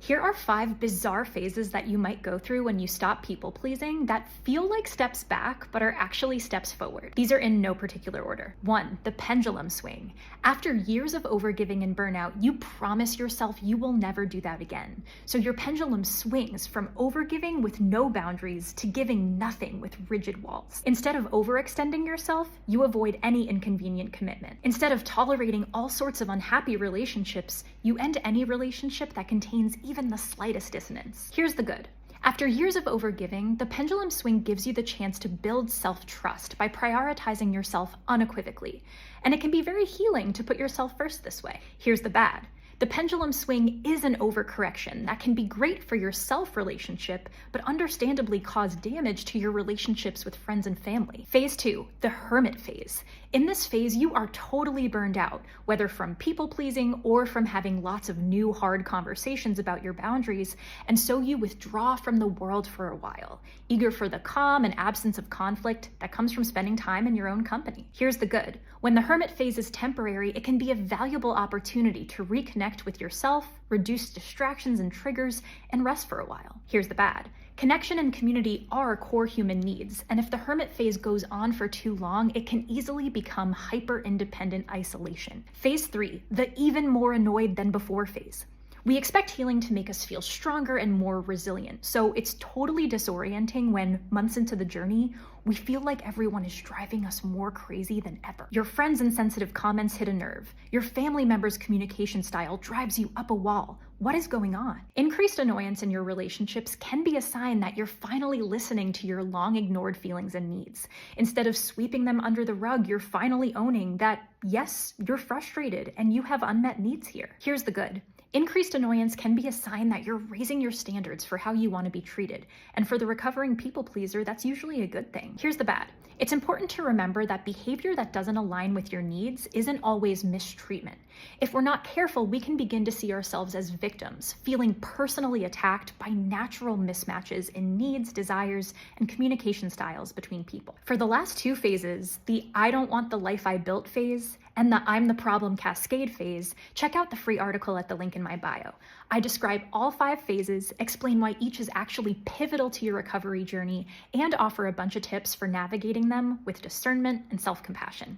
Here are 5 bizarre phases that you might go through when you stop people-pleasing that feel like steps back but are actually steps forward. These are in no particular order. 1. The pendulum swing. After years of overgiving and burnout, you promise yourself you will never do that again. So your pendulum swings from overgiving with no boundaries to giving nothing with rigid walls. Instead of overextending yourself, you avoid any inconvenient commitment. Instead of tolerating all sorts of unhappy relationships, you end any relationship that contains even the slightest dissonance. Here's the good. After years of overgiving, the pendulum swing gives you the chance to build self-trust by prioritizing yourself unequivocally. And it can be very healing to put yourself first this way. Here's the bad. The pendulum swing is an overcorrection that can be great for your self-relationship, but understandably cause damage to your relationships with friends and family. Phase 2, the hermit phase. In this phase, you are totally burned out, whether from people-pleasing or from having lots of new hard conversations about your boundaries, and so you withdraw from the world for a while, eager for the calm and absence of conflict that comes from spending time in your own company. Here's the good. When the hermit phase is temporary, it can be a valuable opportunity to reconnect with yourself, reduce distractions and triggers, and rest for a while. Here's the bad. Connection and community are core human needs, and if the hermit phase goes on for too long, it can easily become hyper-independent isolation. Phase 3, the even more annoyed than before phase. We expect healing to make us feel stronger and more resilient, so it's totally disorienting when, months into the journey, we feel like everyone is driving us more crazy than ever. Your friends' insensitive comments hit a nerve. Your family members' communication style drives you up a wall. What is going on? Increased annoyance in your relationships can be a sign that you're finally listening to your long-ignored feelings and needs. Instead of sweeping them under the rug, you're finally owning that, yes, you're frustrated and you have unmet needs here. Here's the good. Increased annoyance can be a sign that you're raising your standards for how you want to be treated, and for the recovering people pleaser, that's usually a good thing. Here's the bad. It's important to remember that behavior that doesn't align with your needs isn't always mistreatment. If we're not careful, we can begin to see ourselves as victims, feeling personally attacked by natural mismatches in needs, desires, and communication styles between people. For the last 2 phases, the I don't want the life I built phase and the I'm the problem cascade phase, check out the free article at the link in my bio. I describe all 5 phases, explain why each is actually pivotal to your recovery journey, and offer a bunch of tips for navigating them with discernment and self-compassion.